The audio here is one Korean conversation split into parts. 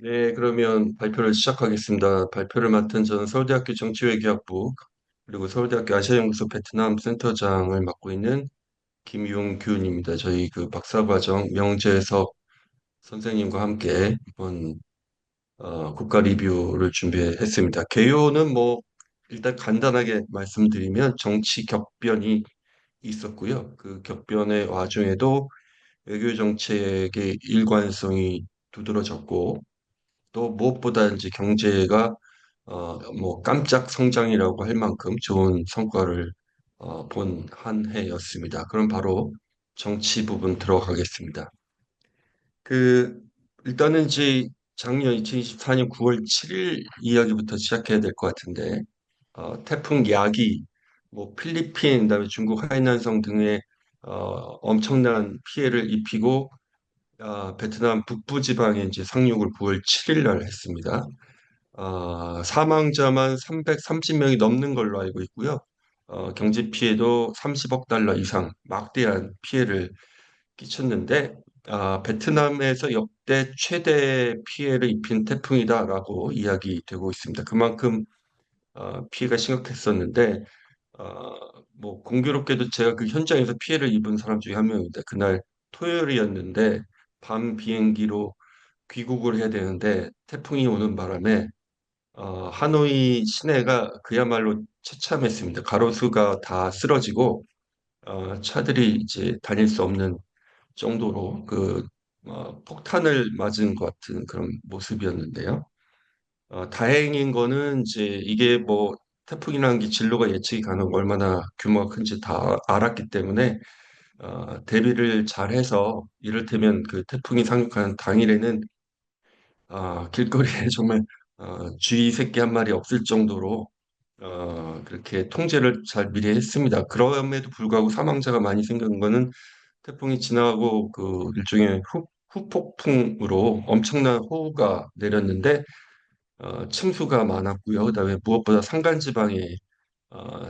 네, 그러면 발표를 시작하겠습니다. 발표를 맡은 저는 서울대학교 정치외교학부 그리고 서울대학교 아시아연구소 베트남 센터장을 맡고 있는 김용균입니다. 저희 그 박사과정 명재석 선생님과 함께 이번 국가 리뷰를 준비했습니다. 개요는 뭐 일단 간단하게 말씀드리면 정치 격변이 있었고요. 그 격변의 와중에도 외교 정책의 일관성이 두드러졌고 또 무엇보다 이제 경제가 뭐 깜짝 성장이라고 할 만큼 좋은 성과를 본 한 해였습니다. 그럼 바로 정치 부분 들어가겠습니다. 그 일단은 이제 작년 2024년 9월 7일 이야기부터 시작해야 될 것 같은데 태풍 야기, 뭐 필리핀, 그다음에 중국 하이난성 등의 엄청난 피해를 입히고 베트남 북부 지방에 이제 상륙을 9월 7일 날 했습니다. 사망자만 330명이 넘는 걸로 알고 있고요. 경제 피해도 30억 달러 이상 막대한 피해를 끼쳤는데, 베트남에서 역대 최대 피해를 입힌 태풍이다라고 이야기되고 있습니다. 그만큼 피해가 심각했었는데, 어, 뭐 공교롭게도 제가 그 현장에서 피해를 입은 사람 중에 한 명입니다. 그날 토요일이었는데 밤 비행기로 귀국을 해야 되는데 태풍이 오는 바람에 하노이 시내가 그야말로 처참했습니다. 가로수가 다 쓰러지고 차들이 이제 다닐 수 없는 정도로 폭탄을 맞은 것 같은 그런 모습이었는데요. 다행인 거는 이제 이게 뭐 태풍이라는 게 진로가 예측이 가능 얼마나 규모가 큰지 다 알았기 때문에 대비를 잘해서 이를테면 그 태풍이 상륙하는 당일에는 길거리에 정말 쥐 새끼 한 마리 없을 정도로 그렇게 통제를 잘 미리 했습니다. 그럼에도 불구하고 사망자가 많이 생긴 거는 태풍이 지나가고 그 일종의 후폭풍으로 엄청난 호우가 내렸는데 침수가 많았고요. 그다음에 무엇보다 산간지방에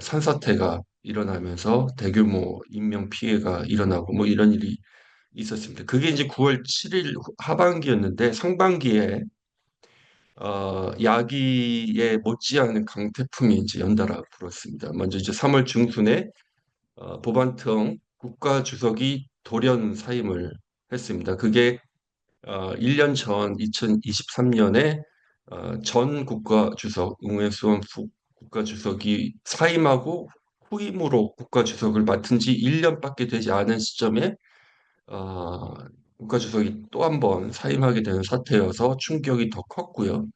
산사태가 일어나면서 대규모 인명 피해가 일어나고 뭐 이런 일이 있었습니다. 그게 이제 9월 7일 하반기였는데 상반기에 야기에 못지않은 강태풍이 이제 연달아 불었습니다. 먼저 이제 3월 중순에 보반트엉 국가주석이 돌연 사임을 했습니다. 그게 1년 전 2023년에 전 국가주석 응웨수원 국가주석이 사임하고 후임으로 국가주석을 맡은 지 1년밖에 되지 않은 시점에 어, 국가주석이 또 한 번 사임하게 되는 사태여서 충격이 더 컸고요.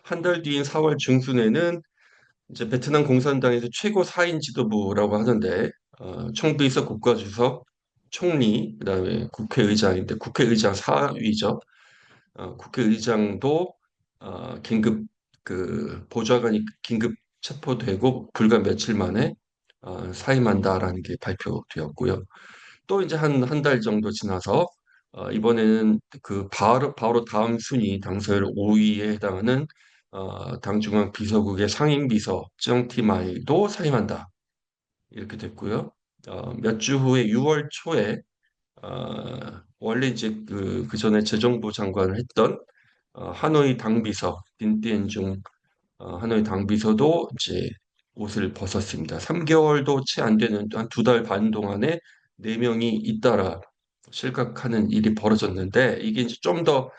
한 달 뒤인 4월 중순에는 이제 베트남 공산당에서 최고 4인 지도부라고 하던데 총비서 국가주석, 총리, 그다음에 국회의장인데 국회의장 사위죠. 국회의장도 긴급 그 보좌관이 긴급 체포되고 불과 며칠 만에 사임한다라는 게 발표되었고요. 또 이제 한 달 정도 지나서 이번에는 그 바로 다음 순위 당서열 5위에 해당하는 당중앙 비서국의 상임비서 정티마이도 사임한다 이렇게 됐고요. 몇 주 후에 6월 초에 원래 이제 그 전에 재정부 장관을 했던 하노이 당비서 딘띠엔중 하노이 당비서도 이제 옷을 벗었습니다. 3개월도 채 안 되는 한 두 달 반 동안에 네 명이 잇따라 실각하는 일이 벌어졌는데 이게 이제 좀 더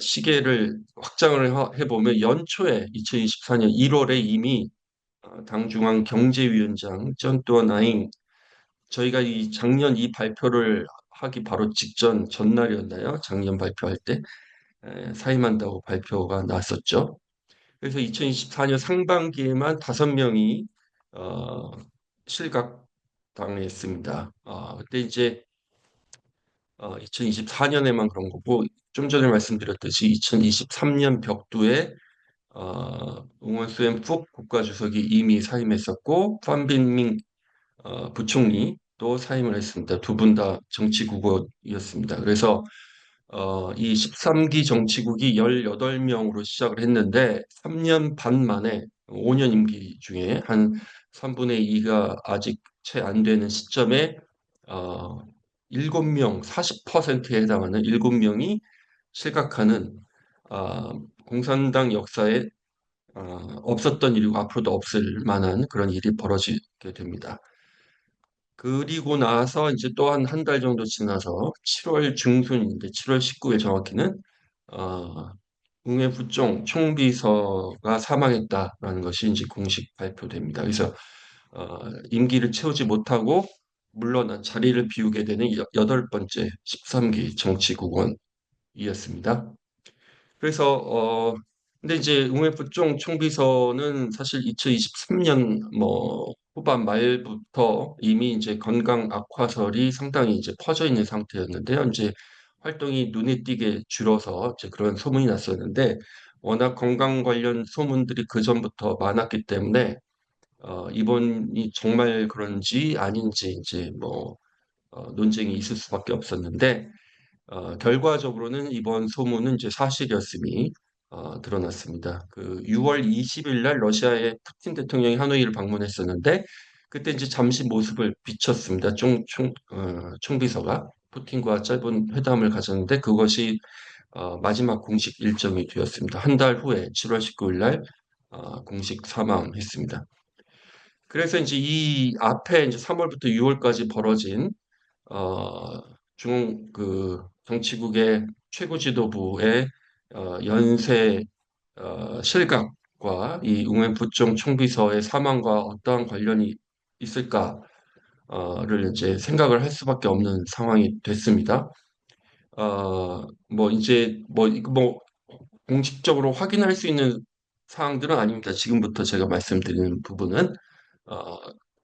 시계를 확장을 해보면 연초에 2024년 1월에 이미 당중앙 경제위원장 전두환아잉 저희가 이 작년 이 발표를 하기 바로 직전 전날이었나요? 작년 발표할 때 사임한다고 발표가 났었죠. 그래서 2024년 상반기에만 5명이 어, 실각당했습니다. 그때 이제 2024년에만 그런 거고 좀 전에 말씀드렸듯이 2023년 벽두에 응원수엔 푹 국가주석이 이미 사임했었고 판빈밍 부총리 또 사임을 했습니다. 두 분 다 정치국이었습니다. 그래서 이 13기 정치국이 18명으로 시작을 했는데 3년 반 만에 5년 임기 중에 한 3분의 2가 아직 채 안 되는 시점에 어, 7명, 40%에 해당하는 7명이 실각하는 공산당 역사에 없었던 일이고 앞으로도 없을 만한 그런 일이 벌어지게 됩니다. 그리고 나서 이제 또 한 달 정도 지나서 7월 중순인데 7월 19일 정확히는 어, 응해 부총 총비서가 사망했다라는 것이 이제 공식 발표됩니다. 그래서 임기를 채우지 못하고 물러난 자리를 비우게 되는 여덟 번째 13기 정치국원이었습니다. 그래서 근데 이제 응회부총 총비서는 사실 2023년 뭐 후반 말부터 이미 이제 건강 악화설이 상당히 이제 퍼져 있는 상태였는데요. 이제 활동이 눈에 띄게 줄어서 이제 그런 소문이 났었는데 워낙 건강 관련 소문들이 그 전부터 많았기 때문에 이번이 정말 그런지 아닌지 이제 뭐 논쟁이 있을 수밖에 없었는데 결과적으로는 이번 소문은 이제 사실이었음이 드러났습니다. 그 6월 20일 날 러시아의 푸틴 대통령이 하노이를 방문했었는데 그때 이제 잠시 모습을 비췄습니다. 총비서가 푸틴과 짧은 회담을 가졌는데 그것이 마지막 공식 일정이 되었습니다. 한 달 후에 7월 19일 날 공식 사망했습니다. 그래서 이제 이 앞에 이제 3월부터 6월까지 벌어진 그 정치국의 최고 지도부의 연쇄 실각과 이 응웬 부총 총비서의 사망과 어떠한 관련이 있을까를 이제 생각을 할 수밖에 없는 상황이 됐습니다. 뭐 이제 뭐 이거 뭐 공식적으로 확인할 수 있는 사항들은 아닙니다. 지금부터 제가 말씀드리는 부분은 어,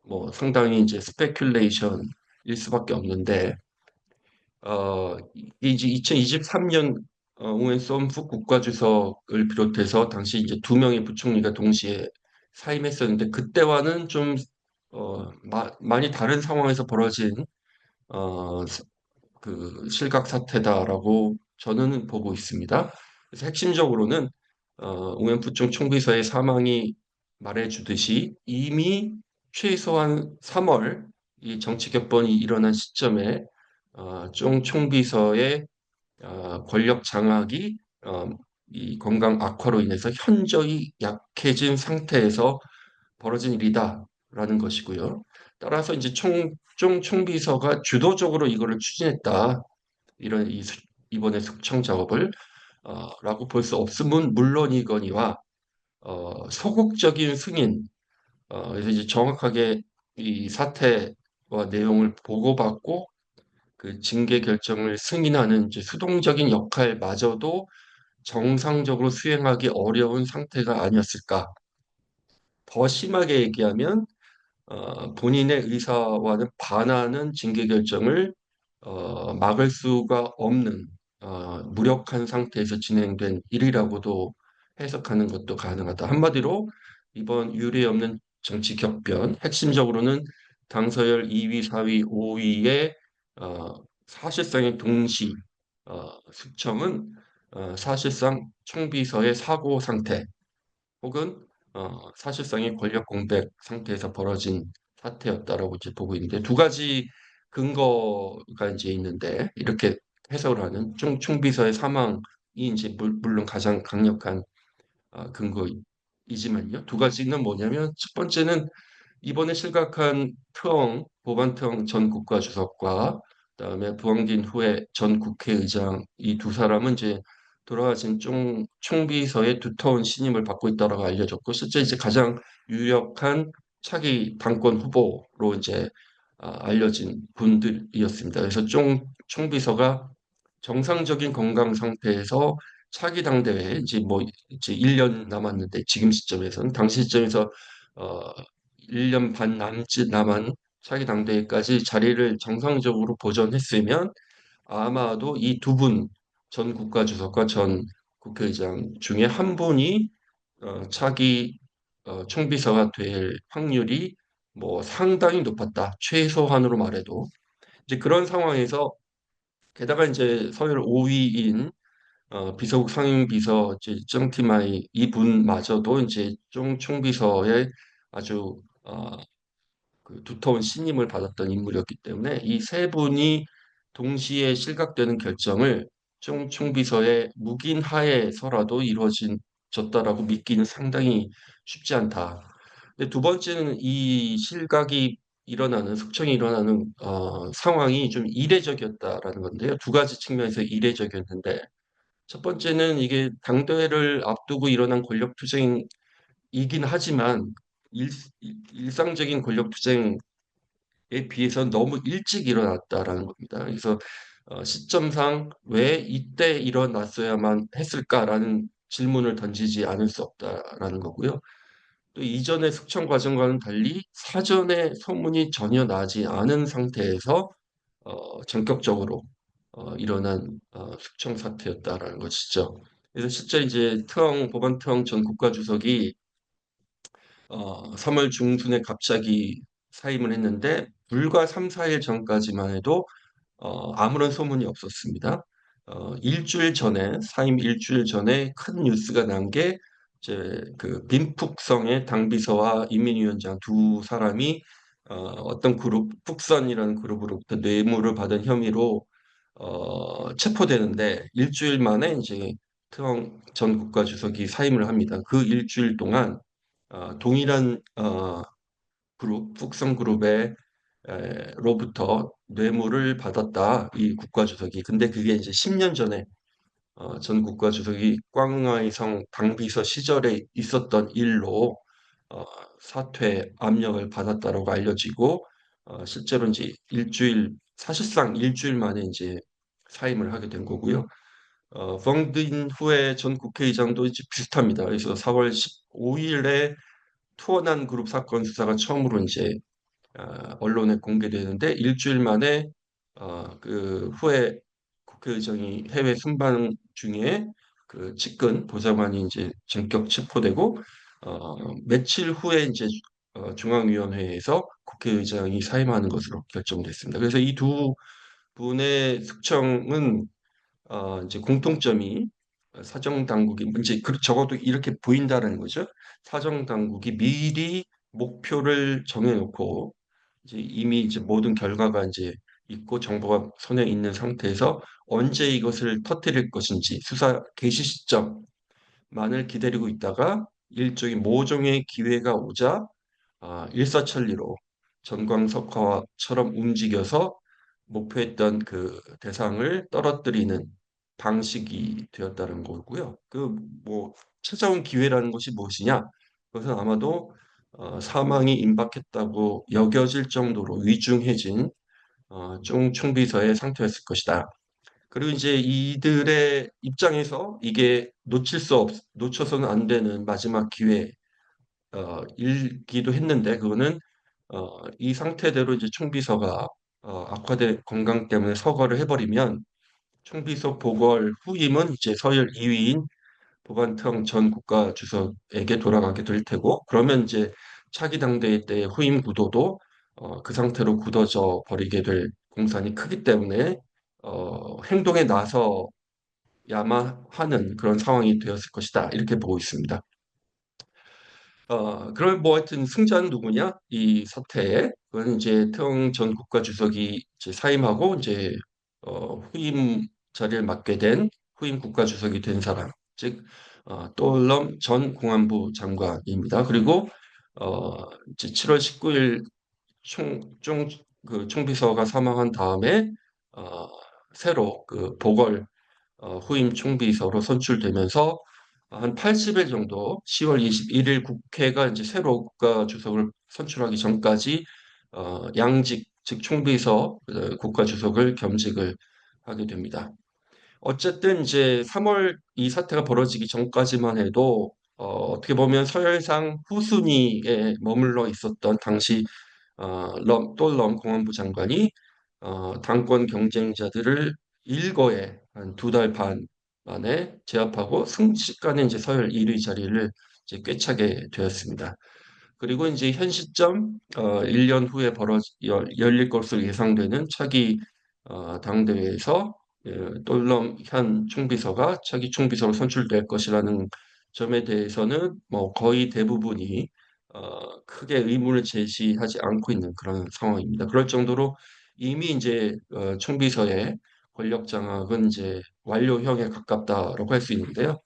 뭐 상당히 이제 스페큘레이션일 수밖에 없는데 이게 이제 2023년 옹엔 솜프 국가주석을 비롯해서 당시 이제 두 명의 부총리가 동시에 사임했었는데 그때와는 좀 많이 다른 상황에서 벌어진 어, 그 실각 사태다라고 저는 보고 있습니다. 그래서 핵심적으로는 옹엔 부총 총비서의 사망이 말해주듯이 이미 최소한 3월 이 정치 격변이 일어난 시점에 쫑 총비서의 권력 장악이 이 건강 악화로 인해서 현저히 약해진 상태에서 벌어진 일이다라는 것이고요. 따라서 이제 쫑 총비서가 주도적으로 이거를 추진했다. 이런 이번에 숙청 작업을 라고 볼 수 없음은 물론이거니와 소극적인 승인 그래서 이제 정확하게 이 사태와 내용을 보고받고 그 징계 결정을 승인하는 이제 수동적인 역할마저도 정상적으로 수행하기 어려운 상태가 아니었을까. 더 심하게 얘기하면 본인의 의사와는 반하는 징계 결정을 막을 수가 없는 무력한 상태에서 진행된 일이라고도 해석하는 것도 가능하다. 한마디로 이번 유례 없는 정치 격변, 핵심적으로는 당서열 2위, 4위, 5위의 사실상의 동시 숙청은 사실상 총비서의 사고 상태 혹은 사실상의 권력 공백 상태에서 벌어진 사태였다라고 이제 보고 있는데 두 가지 근거가 이제 있는데 이렇게 해석을 하는 총비서의 사망이 이제 물론 가장 강력한 근거이지만요. 두 가지는 뭐냐면 첫 번째는 이번에 실각한 보반 트엉 전 국가주석과 그다음에 부엉긴 후에 전 국회의장 이 두 사람은 이제 돌아가신 총비서의 두터운 신임을 받고 있다라고 알려졌고 실제 이제 가장 유력한 차기 당권 후보로 이제 알려진 분들이었습니다. 그래서 총비서가 정상적인 건강 상태에서 차기 당대회에 이제 뭐 이제 1년 남았는데 지금 시점에서는 당시 시점에서 어 1년 반 남짓 남은 차기 당대회까지 자리를 정상적으로 보존했으면 아마도 이 두 분, 전 국가주석과 전 국회의장 중에 한 분이 차기 총비서가 될 확률이 뭐 상당히 높았다. 최소한으로 말해도. 이제 그런 상황에서 게다가 이제 서열 5위인 비서국 상임비서 이제 정티마이 이분마저도 이제 총비서의 아주 그 두터운 신임을 받았던 인물이었기 때문에 이 세 분이 동시에 실각되는 결정을 총비서의 묵인 하에서라도 이루어졌다라고 믿기는 상당히 쉽지 않다. 근데 두 번째는 이 실각이 일어나는 숙청이 일어나는 상황이 좀 이례적이었다라는 건데요. 두 가지 측면에서 이례적이었는데 첫 번째는 이게 당대회를 앞두고 일어난 권력 투쟁이긴 하지만 일, 일상적인 권력 투쟁에 비해서 너무 일찍 일어났다라는 겁니다. 그래서 시점상 왜 이때 일어났어야만 했을까라는 질문을 던지지 않을 수 없다라는 거고요. 또 이전의 숙청 과정과는 달리 사전에 소문이 전혀 나지 않은 상태에서 전격적으로 일어난 숙청 사태였다라는 것이죠. 그래서 실제 이제 보반 트엉 전 국가주석이 3월 중순에 갑자기 사임을 했는데 불과 3, 4일 전까지만 해도 아무런 소문이 없었습니다. 일주일 전에 사임 일주일 전에 큰 뉴스가 난 게 이제 그 빈푹성의 당비서와 인민위원장 두 사람이 어떤 그룹 푹선이라는 그룹으로부터 뇌물을 받은 혐의로 체포되는데 일주일 만에 이제 트럼프 전 국가주석이 사임을 합니다. 그 일주일 동안 동일한 그룹 푹성그룹의 로부터 뇌물을 받았다 이 국가주석이. 근데 그게 이제 10년 전에 전 국가주석이 꽝응하이성 당비서 시절에 있었던 일로 어, 사퇴 압력을 받았다라고 알려지고 실제로 이제 사실상 일주일 만에 이제 사임을 하게 된 거고요. 펑드인 후에 전 국회의장도 이제 비슷합니다. 그래서 4월 15일에 투어난 그룹 사건 수사가 처음으로 이제 언론에 공개되는데 일주일 만에 그 후에 국회의장이 해외 순방 중에 그 측근 보좌관이 이제 전격 체포되고 며칠 후에 이제 중앙위원회에서 국회의장이 사임하는 것으로 결정됐습니다. 그래서 이 두 분의 숙청은 이제 공통점이 사정 당국이 이제 적어도 이렇게 보인다는 거죠. 사정 당국이 미리 목표를 정해놓고 이제 이미 이제 모든 결과가 이제 있고 정보가 손에 있는 상태에서 언제 이것을 터뜨릴 것인지 수사 개시 시점만을 기다리고 있다가 일종의 모종의 기회가 오자 일사천리로 전광석화처럼 움직여서 목표했던 그 대상을 떨어뜨리는 방식이 되었다는 거고요. 그 뭐 찾아온 기회라는 것이 무엇이냐? 그것은 아마도 사망이 임박했다고 여겨질 정도로 위중해진 총비서의 상태였을 것이다. 그리고 이제 이들의 입장에서 이게 놓쳐서는 안 되는 마지막 기회 일기도 했는데 그거는 이 상태대로 이제 총비서가 악화된 건강 때문에 서거를 해버리면 총비서 보궐 후임은 이제 서열 2위인 보관청 전 국가주석에게 돌아가게 될 테고 그러면 이제 차기 당대회 때 후임 구도도 그 상태로 굳어져 버리게 될 공산이 크기 때문에 행동에 나서야만 하는 그런 상황이 되었을 것이다 이렇게 보고 있습니다. 그러면 뭐 하여튼 승자는 누구냐? 이 사태에 그건 이제 태영 전 국가주석이 이제 사임하고 이제 후임 자리를 맡게 된 후임 국가주석이 된 사람, 즉 또올럼 전 공안부 장관입니다. 그리고 이제 7월 19일 그 총비서가 사망한 다음에 어, 새로 그 보궐 후임 총비서로 선출되면서 한 80일 정도 10월 21일 국회가 이제 새로 국가주석을 선출하기 전까지 양직 즉 총비서 국가주석을 겸직을 하게 됩니다. 어쨌든 이제 3월 이 사태가 벌어지기 전까지만 해도 어떻게 보면 서열상 후순위에 머물러 있었던 당시 똘럼 공안부 장관이 당권 경쟁자들을 일거에 한 두 달 반 만에 제압하고 순식간에 이제 서열 1위 자리를 이제 꿰차게 되었습니다. 그리고 이제 현 시점 1년 후에 열릴 것으로 예상되는 차기 당대회에서 똘럼 현 총비서가 차기 총비서로 선출될 것이라는 점에 대해서는 뭐 거의 대부분이 크게 의문을 제시하지 않고 있는 그런 상황입니다. 그럴 정도로 이미 이제 총비서의 권력 장악은 이제 완료형에 가깝다라고 할 수 있는데요.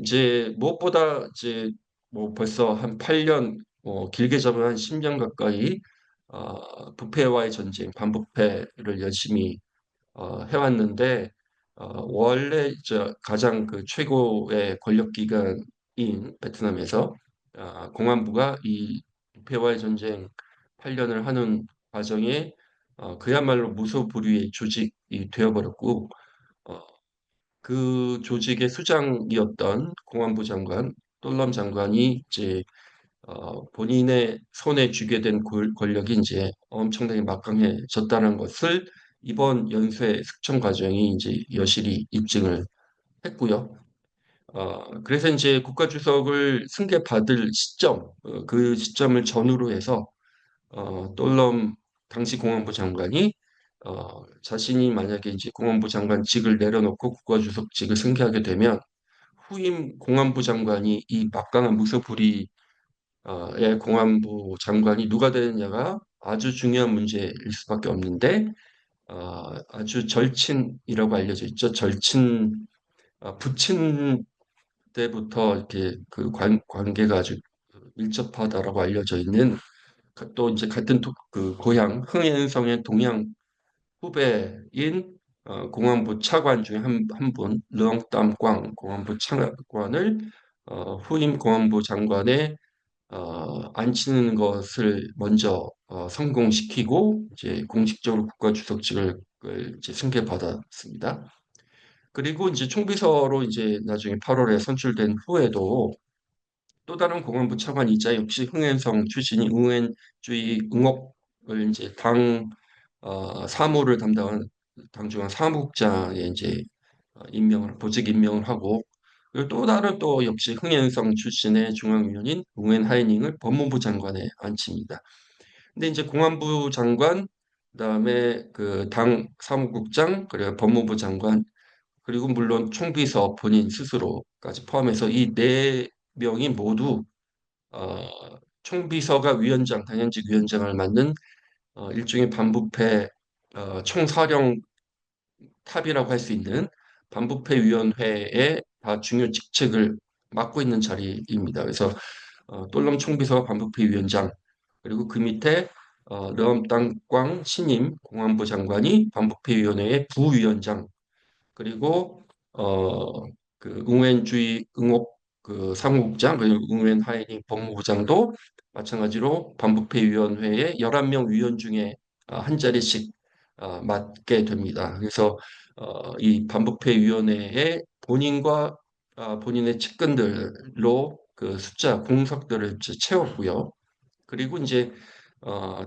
이제 무엇보다 이제 뭐 벌써 한 8년, 길게 잡으면 한 10년 가까이 부패와의 전쟁, 반부패를 열심히 해왔는데 원래 이제 가장 그 최고의 권력 기관인 베트남에서 공안부가 이 부패와의 전쟁 8년을 하는 과정에 그야말로 무소불위의 조직이 되어버렸고 어, 그 조직의 수장이었던 공안부 장관 똘럼 장관이 이제 본인의 손에 쥐게 된 권력이 이제 엄청나게 막강해졌다는 것을 이번 연쇄 숙청 과정이 이제 여실히 입증을 했고요. 그래서 이제 국가주석을 승계받을 시점, 그 시점을 전후로 해서 똘럼 당시 공안부 장관이 자신이 만약에 이제 공안부 장관직을 내려놓고 국가주석직을 승계하게 되면 후임 공안부 장관이 이 막강한 무소불위 의 공안부 장관이 누가 되느냐가 아주 중요한 문제일 수밖에 없는데 아주 절친이라고 알려져 있죠. 절친 부친 때부터 이렇게 그 관계가 아주 밀접하다라고 알려져 있는 또 이제 같은 그 고향 흥현성의 동양 후배인 공안부 차관 중에 한 분, 르엉땀 꽝 공안부 차관을 후임 공안부 장관에 앉히는 것을 먼저 성공시키고 이제 공식적으로 국가주석직을 이제 승계받았습니다. 그리고 이제 총비서로 이제 나중에 8월에 선출된 후에도 또 다른 공안부 차관이자 역시 흥행성 출신이 응원주의 응옥을 이제 당 사무를 담당한 당중앙 사무국장에 이제 임명을 보직 임명을 하고 그리고 또 다른 또 역시 흥행성 출신의 중앙위원인 웅엔 하이닝을 법무부 장관에 앉힙니다. 근데 이제 공안부 장관 그다음에 그 당 사무국장 그리고 법무부 장관 그리고 물론 총비서 본인 스스로까지 포함해서 이 네 명이 모두 어, 총비서가 위원장, 당연직 위원장을 맡는 일종의 반부패 총사령 탑이라고 할 수 있는 반부패 위원회의 다 중요 직책을 맡고 있는 자리입니다. 그래서 똘럼 총비서가 반부패 위원장 그리고 그 밑에 르엄땅꽝 신임 공안부 장관이 반부패 위원회의 부위원장 그리고 그 응웬주의 응옥 그 사무국장 그리고 응웬 하이닝 법무부장도 마찬가지로 반부패위원회의 11명 위원 중에 한 자리씩 맡게 됩니다. 그래서 이 반부패위원회의 본인과 본인의 측근들로 그 숫자 공석들을 이제 채웠고요. 그리고 이제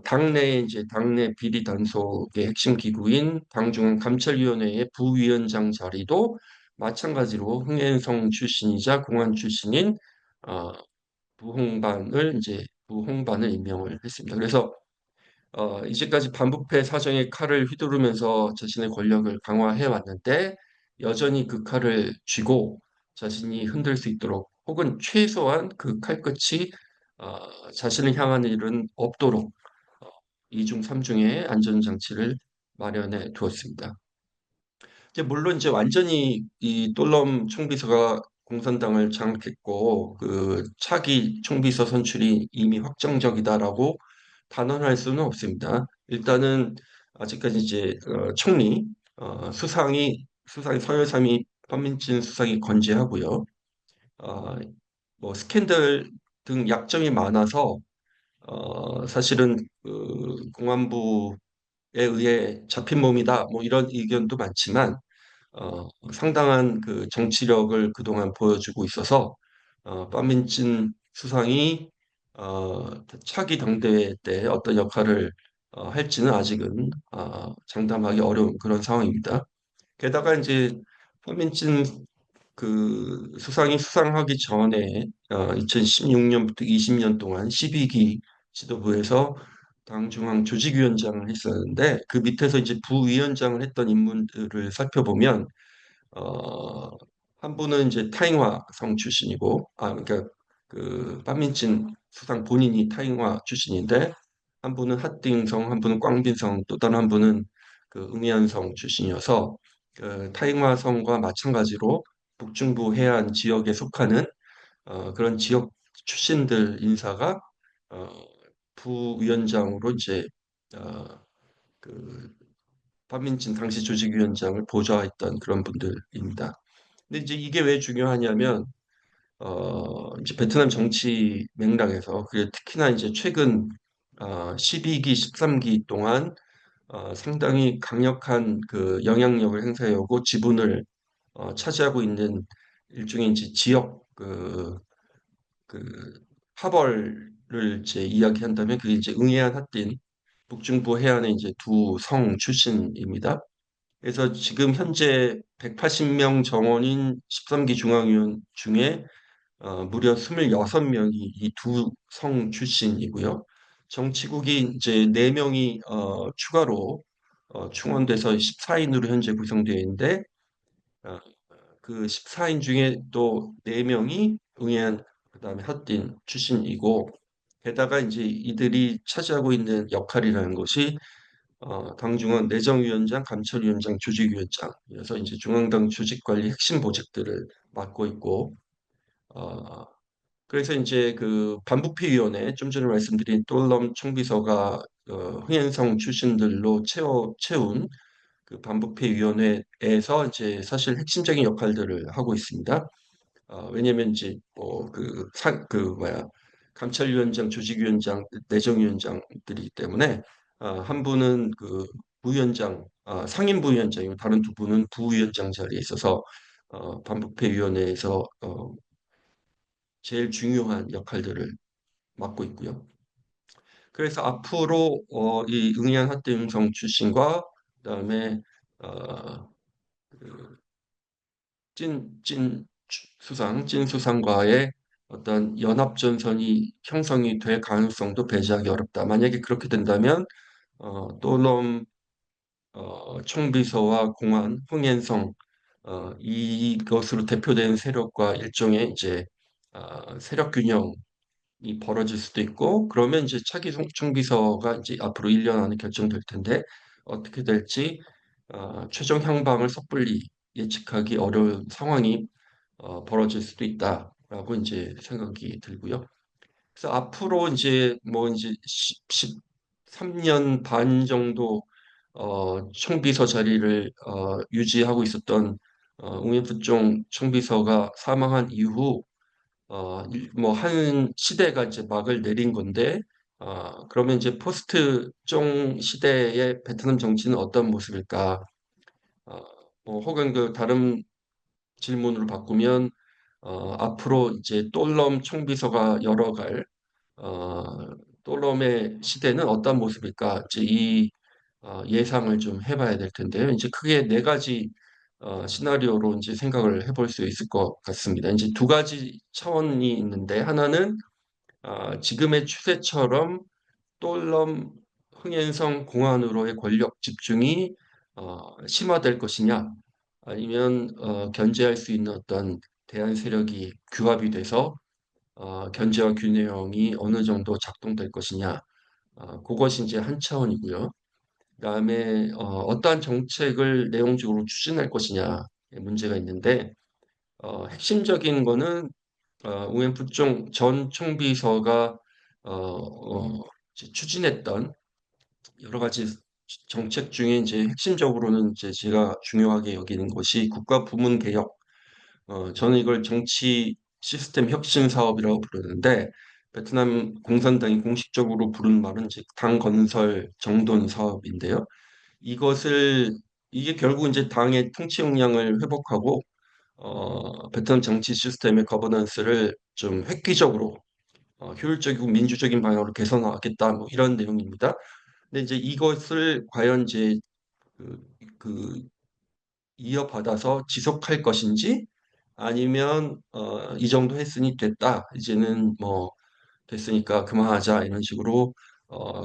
당내에 이제 당내 비리 단속의 핵심 기구인 당중앙 감찰위원회의 부위원장 자리도 마찬가지로 흥행성 출신이자 공안 출신인 어, 부홍반을 임명을 했습니다. 그래서 이제까지 반부패 사정의 칼을 휘두르면서 자신의 권력을 강화해 왔는데 여전히 그 칼을 쥐고 자신이 흔들 수 있도록 혹은 최소한 그 칼끝이 자신을 향하는 일은 없도록 이중 삼중의 안전장치를 마련해 두었습니다. 이제 물론 이제 완전히 이 돌럼 총비서가 공산당을 장악했고 그 차기 총비서 선출이 이미 확정적이다라고 단언할 수는 없습니다. 일단은 아직까지 이제 총리 수상이 서열삼이 판민진 수상이 건재하고요. 어, 뭐 스캔들 등 약점이 많아서 사실은 그 공안부에 의해 잡힌 몸이다. 뭐 이런 의견도 많지만 상당한 그 정치력을 그동안 보여주고 있어서 빠민진 수상이 차기 당대회 때 어떤 역할을 할지는 아직은 장담하기 어려운 그런 상황입니다. 게다가 이제 빠민진 그 수상이 수상하기 전에 2016년부터 20년 동안 12기 지도부에서 당중앙 조직위원장을 했었는데 그 밑에서 이제 부위원장을 했던 인물들을 살펴보면 어, 한 분은 이제 타잉화 성 출신이고, 그러니까 그 판민진 수상 본인이 타잉화 출신인데, 한 분은 핫띵성, 한 분은 꽝빈성, 또 다른 한 분은 그 응해안성 출신이어서 그 타익마성과 마찬가지로 북중부 해안 지역에 속하는 그런 지역 출신들 인사가 어, 부위원장으로 이제 어, 그 판민진 당시 조직위원장을 보좌했던 그런 분들입니다. 근데 이제 이게 왜 중요하냐면 이제 베트남 정치 맥락에서 그 특히나 이제 최근 12기, 13기 동안 상당히 강력한 그 영향력을 행사해오고 지분을 차지하고 있는 일종의 이제 지역 그 하벌을 이제 이야기한다면 그게 이제 응해안 핫딘 북중부 해안의 이제 두 성 출신입니다. 그래서 지금 현재 180명 정원인 13기 중앙위원 중에 무려 26명이 이 두 성 출신이고요. 정치국이 이제 4명이 추가로 충원돼서 14인으로 현재 구성되어 있는데 어, 그 14인 중에 또 4명이 응해안 그다음에 핫딘 출신이고 게다가 이제 이들이 차지하고 있는 역할이라는 것이 당중앙 내정위원장, 감찰위원장, 조직위원장이어서 이제 중앙당 조직관리 핵심 보직들을 맡고 있고 어, 그래서 이제 그 반부패위원회 좀 전에 말씀드린 돌럼 총비서가 흥행성 출신들로 채운 그 반부패위원회에서 이제 사실 핵심적인 역할들을 하고 있습니다. 왜냐면 이제 그 뭐야 감찰위원장, 조직위원장, 내정위원장들이기 때문에 한 분은 그 부위원장, 상임부위원장이고 다른 두 분은 부위원장 자리에 있어서 반부패위원회에서 제일 중요한 역할들을 맡고 있고요. 그래서 앞으로 이 응양 학대응성 출신과 그다음에 어, 그 찐 수상과의 어떤 연합 전선이 형성이 될 가능성도 배제하기 어렵다. 만약에 그렇게 된다면 또놈 총비서와 공안, 흥행성 이것으로 대표되는 세력과 일종의 이제 세력 균형 이 벌어질 수도 있고 그러면 이제 차기 총비서가 이제 앞으로 1년 안에 결정될 텐데 어떻게 될지 최종 향방을 섣불리 예측하기 어려운 상황이 벌어질 수도 있다라고 이제 생각이 들고요. 그래서 앞으로 이제 뭐 이제 13년 반 정도 총비서 자리를 유지하고 있었던 웅현부총 총비서가 사망한 이후 뭐 한 시대가 이제 막을 내린 건데 그러면 이제 포스트 종 시대의 베트남 정치는 어떤 모습일까? 어, 뭐 혹은 그 다른 질문으로 바꾸면 앞으로 이제 돌럼 총비서가 열어갈 어, 돌럼의 시대는 어떤 모습일까? 이제 이 예상을 좀 해봐야 될 텐데요. 이제 크게 네 가지 시나리오로 이제 생각을 해볼 수 있을 것 같습니다. 이제 두 가지 차원이 있는데 하나는 지금의 추세처럼 돌럼 흥행성 공안으로의 권력 집중이 심화될 것이냐 아니면 견제할 수 있는 어떤 대안 세력이 규합이 돼서 견제와 균형이 어느 정도 작동될 것이냐 그것이 이제 한 차원이고요. 그다음에 어떠한 정책을 내용적으로 추진할 것이냐의 문제가 있는데 핵심적인 거는 우엔프 전 총비서가 이제 추진했던 여러 가지 정책 중에 이제 핵심적으로는 이제 제가 중요하게 여기는 것이 국가 부문 개혁. 저는 이걸 정치 시스템 혁신 사업이라고 부르는데 베트남 공산당이 공식적으로 부른 말은 이제 당 건설 정돈 사업인데요. 이것을 이게 결국 이제 당의 통치 역량을 회복하고 베트남 정치 시스템의 거버넌스를 좀 획기적으로 효율적이고 민주적인 방향으로 개선하겠다 뭐 이런 내용입니다. 근데 이제 이것을 과연 이제 그, 그 이어받아서 지속할 것인지 아니면 이 정도 했으니 됐다 이제는 뭐 됐으니까 그만하자 이런 식으로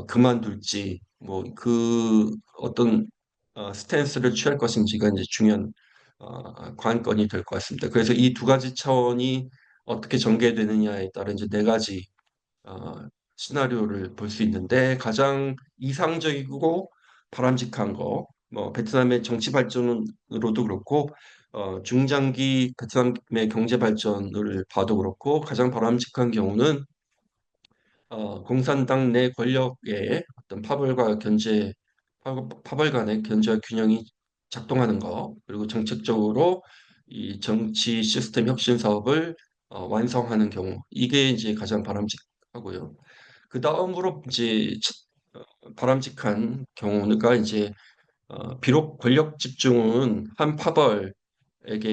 그만둘지 뭐 그 어떤 스탠스를 취할 것인지가 이제 중요한 관건이 될 것 같습니다. 그래서 이 두 가지 차원이 어떻게 전개되느냐에 따라 이제 네 가지 어, 시나리오를 볼 수 있는데 가장 이상적이고 바람직한 거 뭐 베트남의 정치 발전으로도 그렇고 중장기 베트남의 경제 발전을 봐도 그렇고 가장 바람직한 경우는 공산당 내 권력의 어떤 파벌 간의 견제와 균형이 작동하는 거, 그리고 정책적으로 이 정치 시스템 혁신 사업을 완성하는 경우, 이게 이제 가장 바람직하고요. 그 다음으로 이제 바람직한 경우가 이제 비록 권력 집중은 한 파벌에게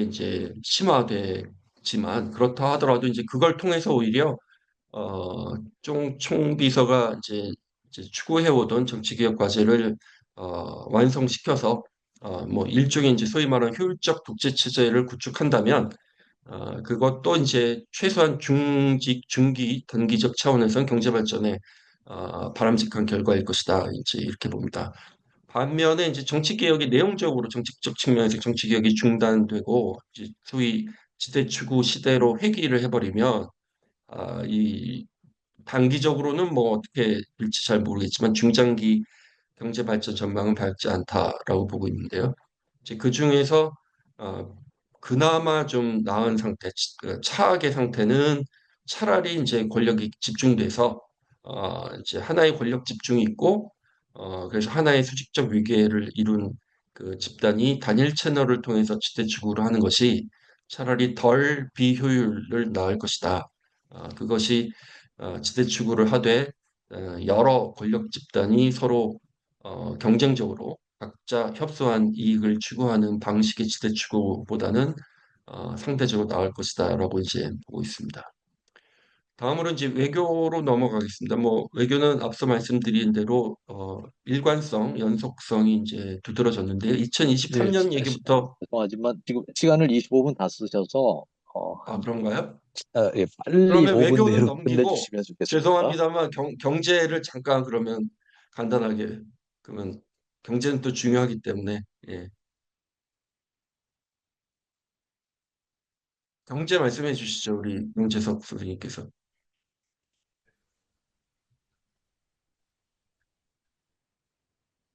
이제 심화되지만 그렇다 하더라도 이제 그걸 통해서 오히려 총비서가 이제 추구해오던 정치개혁 과제를 완성시켜서 뭐 일종의 이제 소위 말하는 효율적 독재 체제를 구축한다면 그것도 이제 최소한 중기, 단기적 차원에서는 경제 발전에 바람직한 결과일 것이다. 이제 이렇게 봅니다. 반면에 이제 정치 개혁이 내용적으로 정책적 측면에서 정치 개혁이 중단되고 이제 소위 지대 추구 시대로 회귀를 해버리면 이 단기적으로는 뭐 어떻게 될지 잘 모르겠지만 중장기 경제 발전 전망은 밝지 않다라고 보고 있는데요. 이제 그 중에서 어, 그나마 좀 나은 상태, 차악의 상태는 차라리 이제 권력이 집중돼서 이제 하나의 권력 집중이 있고 그래서 하나의 수직적 위계를 이룬 그 집단이 단일 채널을 통해서 지대축으로 하는 것이 차라리 덜 비효율을 낳을 것이다. 그것이 지대축으를 하되 여러 권력 집단이 서로 경쟁적으로 각자 협소한 이익을 추구하는 방식의 지대 추구보다는 상대적으로 나을 것이다라고 이제 보고 있습니다. 다음으로 이제 외교로 넘어가겠습니다. 뭐 외교는 앞서 말씀드린 대로 일관성, 연속성이 이제 두드러졌는데요. 예, 2023년 얘기부터 죄송하지만 지금 시간을 25분 다 쓰셔서 그런가요? 예, 빨리 그러면 5분 외교는 내로 넘기고 끝내주시면 좋겠습니다. 죄송합니다만 경제를 잠깐 그러면 간단하게 그러면 경제는 또 중요하기 때문에 예. 경제 말씀해 주시죠. 우리 윤재석 선생님께서.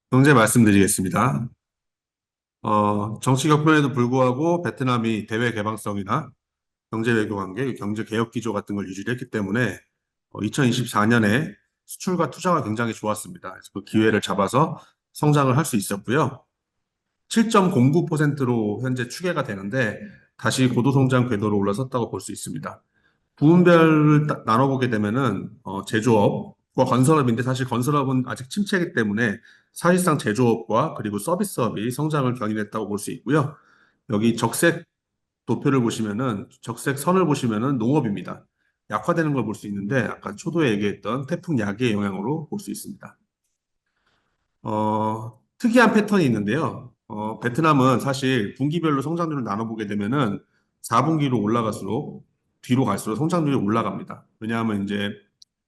경제 말씀드리겠습니다. 정치 격변에도 불구하고 베트남이 대외 개방성이나 경제 외교 관계, 경제 개혁 기조 같은 걸 유지를 했기 때문에 2024년에 수출과 투자가 굉장히 좋았습니다. 그래서 그 기회를 잡아서 성장을 할 수 있었고요. 7.09%로 현재 추계가 되는데 다시 고도성장 궤도로 올라섰다고 볼 수 있습니다. 부문별을 나눠보게 되면은 제조업과 건설업인데 사실 건설업은 아직 침체이기 때문에 사실상 제조업과 그리고 서비스업이 성장을 견인했다고 볼 수 있고요. 여기 적색 도표를 보시면은 적색 선을 보시면은 농업입니다. 약화되는 걸 볼 수 있는데 아까 초도에 얘기했던 태풍 야기의 영향으로 볼 수 있습니다. 특이한 패턴이 있는데요. 베트남은 사실 분기별로 성장률을 나눠보게 되면은 4분기로 올라갈수록 뒤로 갈수록 성장률이 올라갑니다. 왜냐하면 이제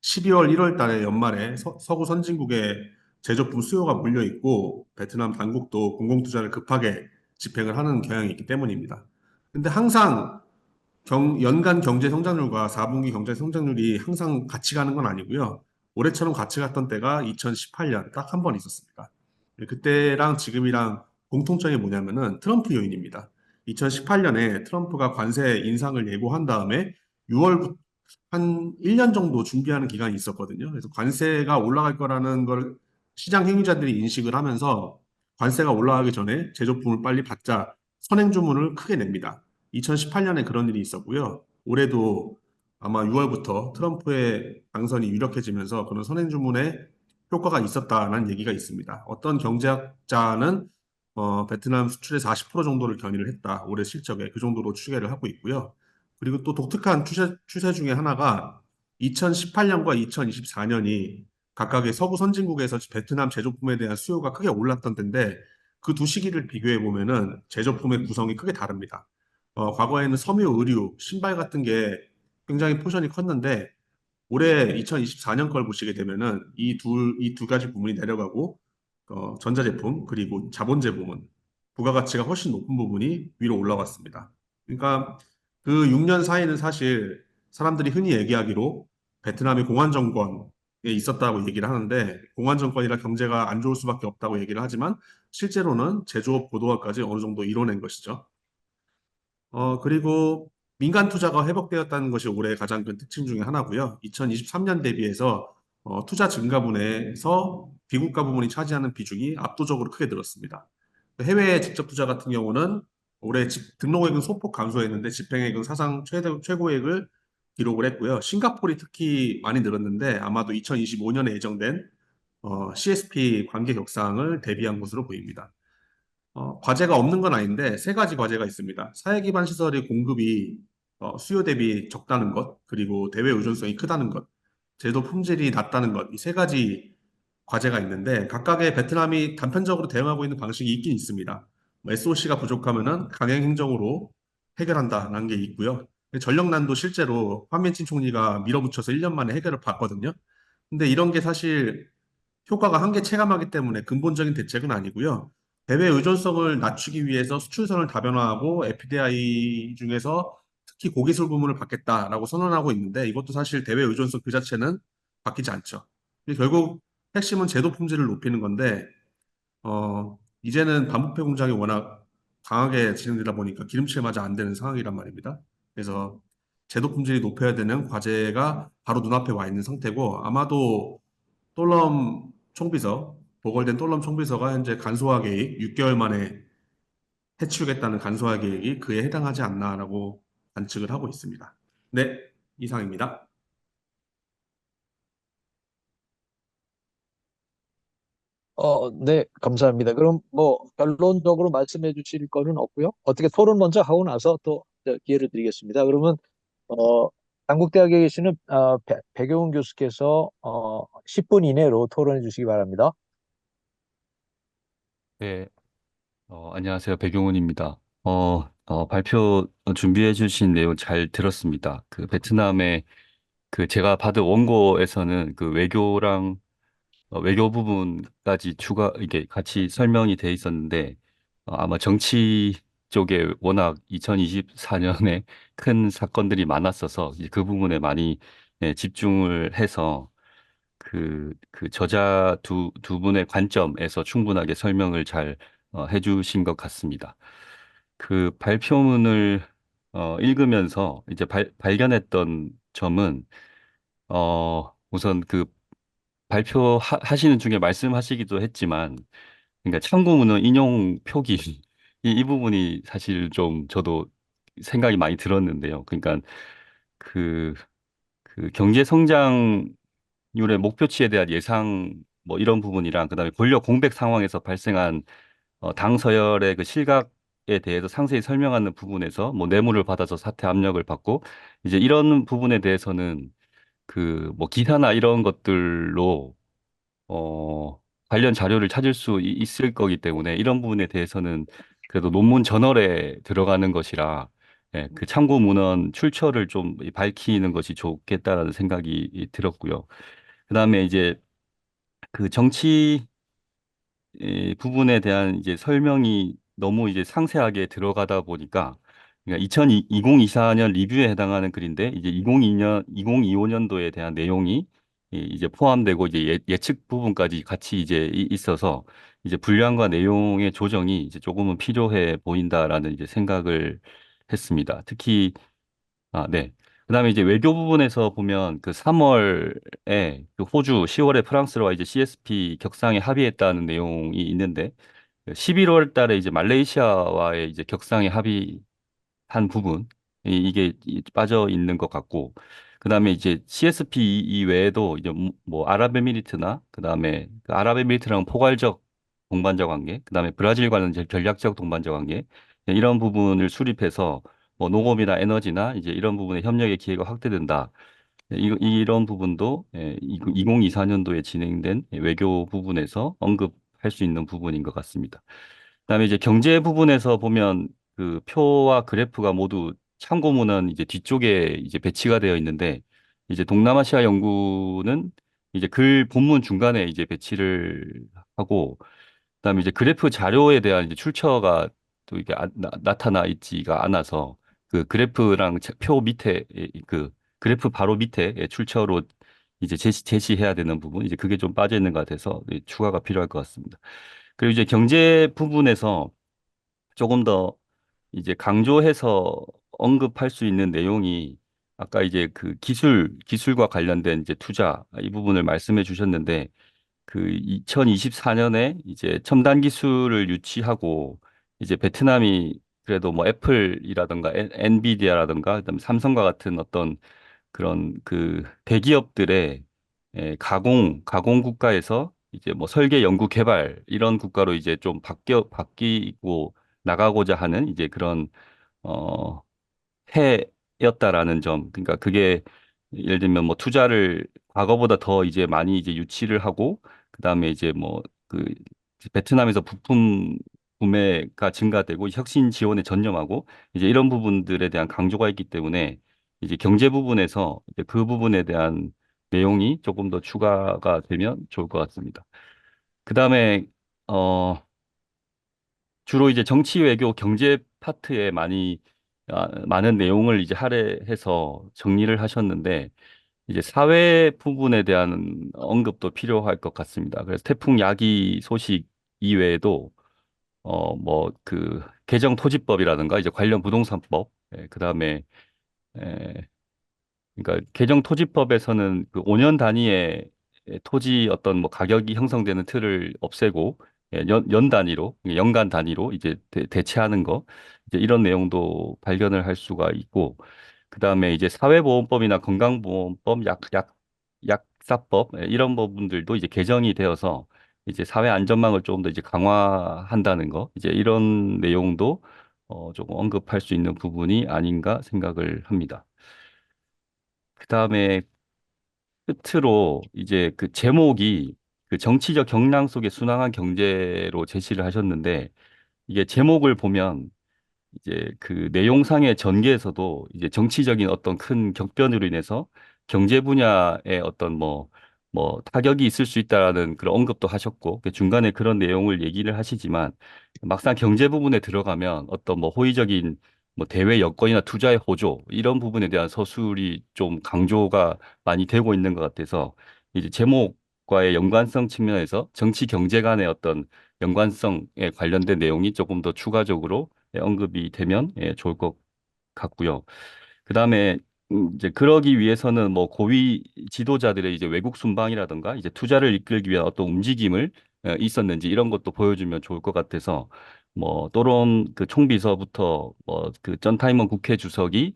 12월, 1월 달에 연말에 서구 선진국의 제조품 수요가 몰려 있고 베트남 당국도 공공투자를 급하게 집행을 하는 경향이 있기 때문입니다. 근데 항상 연간 경제 성장률과 4분기 경제 성장률이 항상 같이 가는 건 아니고요. 올해처럼 같이 갔던 때가 2018년 딱 한 번 있었습니다. 그때랑 지금이랑 공통점이 뭐냐면은 트럼프 요인입니다. 2018년에 트럼프가 관세 인상을 예고한 다음에 6월 한 1년 정도 준비하는 기간이 있었거든요. 그래서 관세가 올라갈 거라는 걸 시장 행위자들이 인식을 하면서 관세가 올라가기 전에 제조품을 빨리 받자 선행 주문을 크게 냅니다. 2018년에 그런 일이 있었고요. 올해도 아마 6월부터 트럼프의 당선이 유력해지면서 그런 선행 주문에 효과가 있었다는 얘기가 있습니다. 어떤 경제학자는 베트남 수출의 40% 정도를 견인을 했다. 올해 실적에 그 정도로 추계를 하고 있고요. 그리고 또 독특한 추세 중에 하나가 2018년과 2024년이 각각의 서구 선진국에서 베트남 제조품에 대한 수요가 크게 올랐던 때인데 그 두 시기를 비교해 보면은 제조품의 구성이 크게 다릅니다. 과거에는 섬유, 의류, 신발 같은 게 굉장히 포션이 컸는데 올해 2024년 걸 보시게 되면은 이 두 가지 부분이 내려가고 전자제품 그리고 자본재 부분 부가가치가 훨씬 높은 부분이 위로 올라왔습니다. 그러니까 그 6년 사이는 사실 사람들이 흔히 얘기하기로 베트남이 공안 정권에 있었다고 얘기를 하는데 공안 정권이라 경제가 안 좋을 수밖에 없다고 얘기를 하지만 실제로는 제조업 고도화까지 어느 정도 이뤄낸 것이죠. 그리고 민간 투자가 회복되었다는 것이 올해 가장 큰 특징 중에 하나고요. 2023년 대비해서 투자 증가분에서 비국가 부문이 차지하는 비중이 압도적으로 크게 늘었습니다. 해외 직접 투자 같은 경우는 올해 등록액은 소폭 감소했는데 집행액은 사상 최고액을 기록을 했고요. 싱가포르이 특히 많이 늘었는데 아마도 2025년에 예정된 CSP 관계 격상을 대비한 것으로 보입니다. 과제가 없는 건 아닌데 세 가지 과제가 있습니다. 사회 기반 시설의 공급이 수요 대비 적다는 것, 그리고 대외 의존성이 크다는 것, 제도 품질이 낮다는 것, 이 세 가지 과제가 있는데 각각의 베트남이 단편적으로 대응하고 있는 방식이 있긴 있습니다. SOC가 부족하면은 강행 행정으로 해결한다는 게 있고요. 전력난도 실제로 판민진 총리가 밀어붙여서 1년 만에 해결을 봤거든요. 근데 이런 게 사실 효과가 한계 체감하기 때문에 근본적인 대책은 아니고요. 대외 의존성을 낮추기 위해서 수출선을 다변화하고 FDI 중에서 특히 고기술 부문을 받겠다라고 선언하고 있는데 이것도 사실 대외 의존성 그 자체는 바뀌지 않죠. 근데 결국 핵심은 제도 품질을 높이는 건데 이제는 반부패 공장이 워낙 강하게 진행되다 보니까 기름칠마저 안 되는 상황이란 말입니다. 그래서 제도 품질이 높여야 되는 과제가 바로 눈앞에 와 있는 상태고 아마도 똘럼 총비서, 보궐된 똘럼 총비서가 현재 간소화 계획, 6개월 만에 해치우겠다는 간소화 계획이 그에 해당하지 않나라고 관측을 하고 있습니다. 네, 이상입니다. 네, 감사합니다. 그럼 뭐 결론적으로 말씀해 주실 거는 없고요. 어떻게 토론 먼저 하고 나서 또 기회를 드리겠습니다. 그러면 어, 당국대학에 계시는 백용훈 교수께서 10분 이내로 토론해 주시기 바랍니다. 네, 안녕하세요. 백용훈입니다. 발표 준비해 주신 내용 잘 들었습니다. 그 베트남의 그 제가 받은 원고에서는 그 외교랑 외교 부분까지 이게 같이 설명이 돼 있었는데 아마 정치 쪽에 워낙 2024년에 큰 사건들이 많았어서 이제 그 부분에 많이 집중을 해서 그 저자 두 분의 관점에서 충분하게 설명을 잘 해주신 것 같습니다. 그 발표문을 읽으면서 이제 발견했던 점은 우선 그 발표하시는 중에 말씀하시기도 했지만 그러니까 참고문헌 인용 표기 이 부분이 사실 좀 저도 생각이 많이 들었는데요. 그러니까 그, 그 경제 성장 율의 목표치에 대한 예상 뭐 이런 부분이랑 그다음에 권력 공백 상황에서 발생한 당 서열의 그 실각에 대해서 상세히 설명하는 부분에서 뭐 뇌물을 받아서 사퇴 압력을 받고 이제 이런 부분에 대해서는 그 뭐 기사나 이런 것들로 관련 자료를 찾을 수 있을 거기 때문에 이런 부분에 대해서는 그래도 논문 저널에 들어가는 것이라 예, 그 참고 문헌 출처를 좀 밝히는 것이 좋겠다라는 생각이 들었고요. 그다음에 이제 그 정치 이 부분에 대한 이제 설명이 너무 이제 상세하게 들어가다 보니까 그러니까 2024년 리뷰에 해당하는 글인데 이제 2025년도에 대한 내용이 이제 포함되고 이제 예측 부분까지 같이 이제 있어서 이제 분량과 내용의 조정이 이제 조금은 필요해 보인다라는 이제 생각을 했습니다. 특히 네. 그다음에 이제 외교 부분에서 보면 그 3월에 그 호주, 10월에 프랑스와 이제 CSP 격상에 합의했다는 내용이 있는데 11월 달에 이제 말레이시아와의 이제 격상에 합의한 부분 이게 빠져 있는 것 같고 그다음에 이제 CSP 이외에도 이제 뭐 아랍에미리트나 그다음에 그 아랍에미리트랑 포괄적 동반자 관계, 그다음에 브라질과는 이제 전략적 동반자 관계 이런 부분을 수립해서 뭐 농업이나 에너지나 이제 이런 부분의 협력의 기회가 확대된다. 이런 부분도 2024년도에 진행된 외교 부분에서 언급할 수 있는 부분인 것 같습니다. 그다음에 이제 경제 부분에서 보면 그 표와 그래프가 모두 참고문은 이제 뒤쪽에 이제 배치가 되어 있는데 이제 동남아시아 연구는 이제 글 본문 중간에 이제 배치를 하고 그다음에 이제 그래프 자료에 대한 이제 출처가 또 이게 나타나 있지가 않아서 그 그래프랑 표 밑에 그 그래프 바로 밑에 출처로 이제 제시해야 되는 부분 이제 그게 좀 빠져 있는 것 같아서 추가가 필요할 것 같습니다. 그리고 이제 경제 부분에서 조금 더 이제 강조해서 언급할 수 있는 내용이 아까 이제 그 기술과 관련된 이제 투자 이 부분을 말씀해 주셨는데 그 2024년에 이제 첨단 기술을 유치하고 이제 베트남이 그래도 뭐 애플이라든가 엔비디아라든가 그다음에 삼성과 같은 어떤 그런 그 대기업들의 가공 국가에서 이제 뭐 설계 연구 개발 이런 국가로 이제 좀 바뀌고 나가고자 하는 이제 그런 어 해였다라는 점. 그러니까 그게 예를 들면 뭐 투자를 과거보다 더 이제 많이 이제 유치를 하고 그다음에 이제 뭐 그 베트남에서 부품 구매가 증가되고 혁신 지원에 전념하고 이제 이런 부분들에 대한 강조가 있기 때문에 이제 경제 부분에서 이제 그 부분에 대한 내용이 조금 더 추가가 되면 좋을 것 같습니다. 그다음에 어 주로 이제 정치, 외교, 경제 파트에 많은 내용을 이제 할애해서 정리를 하셨는데 이제 사회 부분에 대한 언급도 필요할 것 같습니다. 그래서 태풍 야기 소식 이외에도 뭐 그 개정 토지법이라든가 이제 관련 부동산법, 그다음에 그러니까 개정토지법에서는 그 5년 단위의 토지 어떤 뭐 가격이 형성되는 틀을 없애고 연 단위로 연간 단위로 이제 대체하는 거 이제 이런 내용도 발견을 할 수가 있고 그다음에 이제 사회보험법이나 건강보험법 약사법 이런 부분들도 이제 개정이 되어서 이제 사회 안전망을 조금 더 이제 강화한다는 거 이제 이런 내용도 조금 언급할 수 있는 부분이 아닌가 생각을 합니다. 그다음에 끝으로 이제 그 제목이 그 정치적 경랑 속의 순환한 경제로 제시를 하셨는데 이게 제목을 보면 이제 그 내용상의 전개에서도 이제 정치적인 어떤 큰 격변으로 인해서 경제 분야에 어떤 뭐 타격이 있을 수 있다라는 그런 언급도 하셨고 그 중간에 그런 내용을 얘기를 하시지만 막상 경제 부분에 들어가면 어떤 뭐 호의적인 뭐 대외 여건이나 투자의 호조 이런 부분에 대한 서술이 좀 강조가 많이 되고 있는 것 같아서 이제 제목과의 연관성 측면에서 정치 경제 간의 어떤 연관성에 관련된 내용이 조금 더 추가적으로 언급이 되면 좋을 것 같고요. 그다음에 이제 그러기 위해서는 뭐 고위 지도자들의 이제 외국 순방이라든가 이제 투자를 이끌기 위한 어떤 움직임을 있었는지 이런 것도 보여주면 좋을 것 같아서 뭐 또론 그 총비서부터 뭐 그 전 타이먼 국회 주석이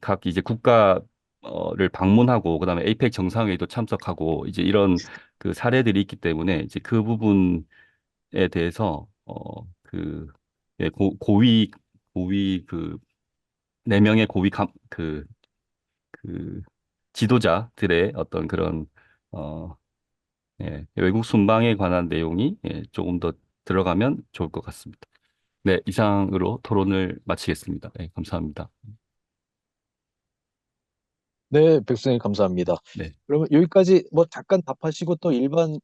각 이제 국가를 방문하고 그다음에 에이펙 정상회의도 참석하고 이제 이런 그 사례들이 있기 때문에 이제 그 부분에 대해서 고위 그 네 명의 그 지도자들의 어떤 그런 어 외국 순방에 관한 내용이 조금 더 들어가면 좋을 것 같습니다. 네, 이상으로 토론을 마치겠습니다. 네, 감사합니다. 네, 백승님 감사합니다. 네. 그러면 여기까지 뭐 잠깐 답하시고 또 일반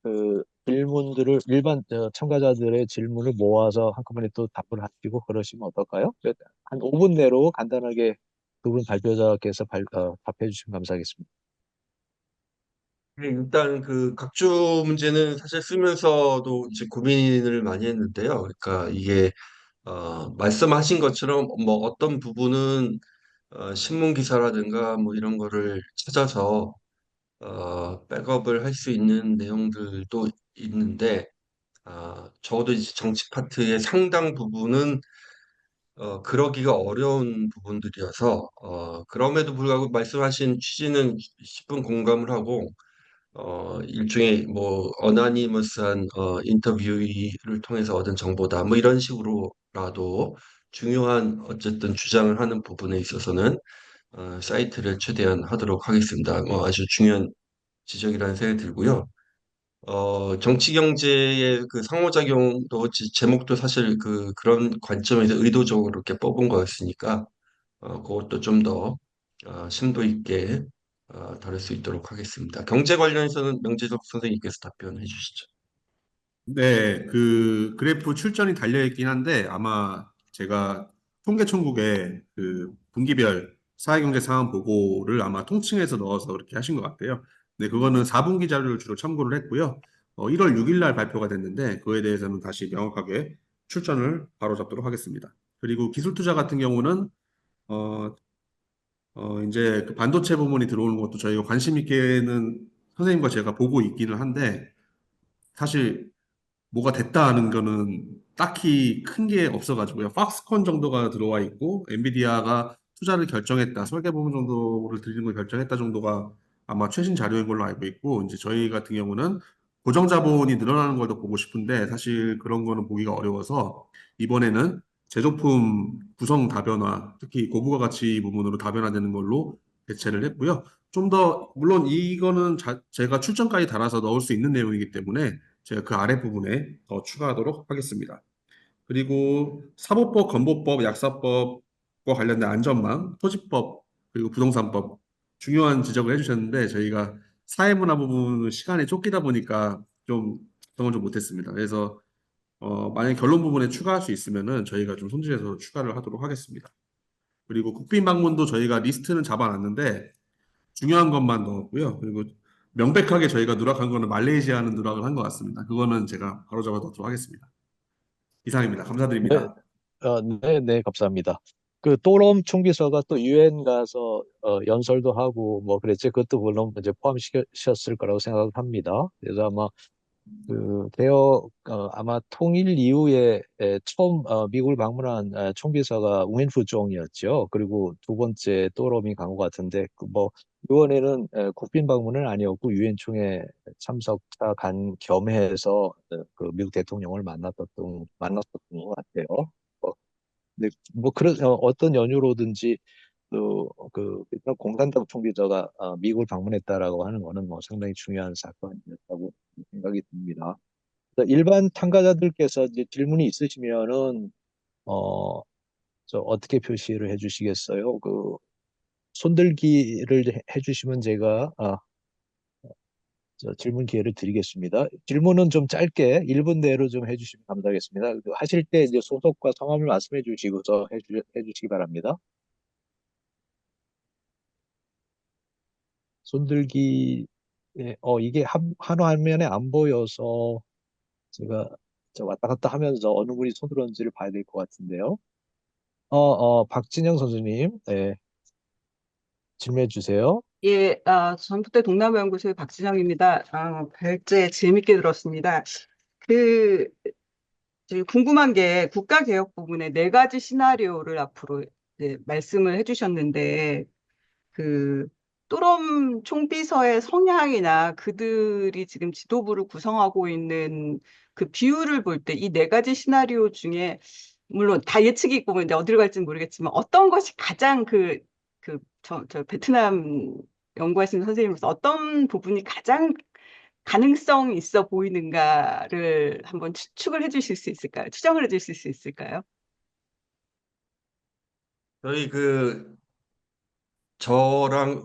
그 질문들을 일반 참가자들의 질문을 모아서 한꺼번에 또 답을 하시고 그러시면 어떨까요? 한 5분 내로 간단하게 두 분 발표자께서 답해 주시면 감사하겠습니다. 네, 일단 그 각주 문제는 사실 쓰면서도 이제 고민을 많이 했는데요. 그러니까 이게 말씀하신 것처럼 뭐 어떤 부분은 신문 기사라든가 뭐 이런 거를 찾아서 백업을 할 수 있는 내용들도 있는데 적어도 이제 정치 파트의 상당 부분은 그러기가 어려운 부분들이어서 그럼에도 불구하고 말씀하신 취지는 10분 공감을 하고 일종의 뭐 어나니머스한 인터뷰를 통해서 얻은 정보다 뭐 이런 식으로라도 중요한 어쨌든 주장을 하는 부분에 있어서는 사이트를 최대한 하도록 하겠습니다. 뭐 아주 중요한 지적이라는 생각이 들고요. 정치 경제의 그 상호작용도 제목도 사실 그런 관점에서 의도적으로 이렇게 뽑은 거였으니까 그것도 좀 더 심도 있게 다룰 수 있도록 하겠습니다. 경제 관련해서는 명재석 선생님께서 답변해 주시죠. 네, 그 그래프 출전이 달려 있긴 한데 아마 제가 통계총국에 그 분기별 사회경제 상황 보고를 아마 통칭해서 넣어서 그렇게 하신 것 같아요. 네, 그거는 4분기 자료를 주로 참고를 했고요. 1월 6일 날 발표가 됐는데 그거에 대해서는 다시 명확하게 출전을 바로잡도록 하겠습니다. 그리고 기술투자 같은 경우는 어, 이제 그 반도체 부분이 들어오는 것도 저희가 관심 있게는 선생님과 제가 보고 있기는 한데 사실 뭐가 됐다 하는 거는 딱히 큰 게 없어가지고요. 팍스콘 정도가 들어와 있고 엔비디아가 투자를 결정했다, 설계 부분 정도를 들이는 걸 결정했다 정도가 아마 최신 자료인 걸로 알고 있고 이제 저희 같은 경우는 고정 자본이 늘어나는 걸 더 보고 싶은데 사실 그런 거는 보기가 어려워서 이번에는 제조품 구성 다변화, 특히 고부가 가치 부분으로 다변화되는 걸로 대체를 했고요. 좀 더 물론 이거는 제가 출전까지 달아서 넣을 수 있는 내용이기 때문에 제가 그 아래 부분에 더 추가하도록 하겠습니다. 그리고 사법법, 건보법, 약사법과 관련된 안전망, 토지법, 그리고 부동산법 중요한 지적을 해주셨는데 저희가 사회문화 부분은 시간이 쫓기다 보니까 좀 작성을 좀 못했습니다. 그래서 만약 결론 부분에 추가할 수 있으면은 저희가 좀 손질해서 추가를 하도록 하겠습니다. 그리고 국빈 방문도 저희가 리스트는 잡아놨는데 중요한 것만 넣었고요. 그리고 명백하게 저희가 누락한 거는 말레이시아는 누락을 한 것 같습니다. 그거는 제가 바로잡아 넣도록 하겠습니다. 이상입니다. 네, 감사드립니다. 네, 감사합니다. 그 또롬 총비서가 또 유엔 가서 연설도 하고 뭐 그랬지. 그것도 물론 이제 포함시켰을 거라고 생각합니다. 그래서 아마 그 아마 통일 이후에 처음 미국을 방문한 총비서가 우엔프 종이었죠. 그리고 두 번째 또롬이 간 것 같은데 그뭐 이번에는 국빈 방문은 아니었고 유엔 총회 참석자 간 겸해서 그 미국 대통령을 만났었던 것 같아요. 뭐, 근데 뭐 그런 어떤 연유로든지 그 베트남 공산당 총비서가 미국을 방문했다라고 하는 거는 뭐 상당히 중요한 사건이었다고 생각이 듭니다. 일반 참가자들께서 이제 질문이 있으시면은 어, 저 어떻게 표시를 해주시겠어요? 그 손들기를 해주시면 제가 저 질문 기회를 드리겠습니다. 질문은 좀 짧게 1분 내로 좀 해주시면 감사하겠습니다. 그 하실 때 이제 소속과 성함을 말씀해 주시고서 해주시기 바랍니다. 손들기 이게 한 화면에 안 보여서 제가 저 왔다 갔다 하면서 어느 분이 손 들었는지를 봐야 될 것 같은데요. 박진영 선수님, 네, 질문해 주세요. 예, 전북대 동남아연구소의 박진영입니다. 발제 재밌게 들었습니다. 그, 궁금한 게 국가개혁 부분에 네 가지 시나리오를 앞으로 이제 말씀을 해주셨는데, 그, 또롬 총비서의 성향이나 그들이 지금 지도부를 구성하고 있는 그 비율을 볼 때 이 네 가지 시나리오 중에 물론 다 예측이 있고 뭐 이제 어디로 갈지는 모르겠지만 어떤 것이 가장 저 베트남 연구하시는 선생님으로서 어떤 부분이 가장 가능성 있어 보이는가를 한번 추측을 해주실 수 있을까요? 추정을 해주실 수 있을까요? 저희 저랑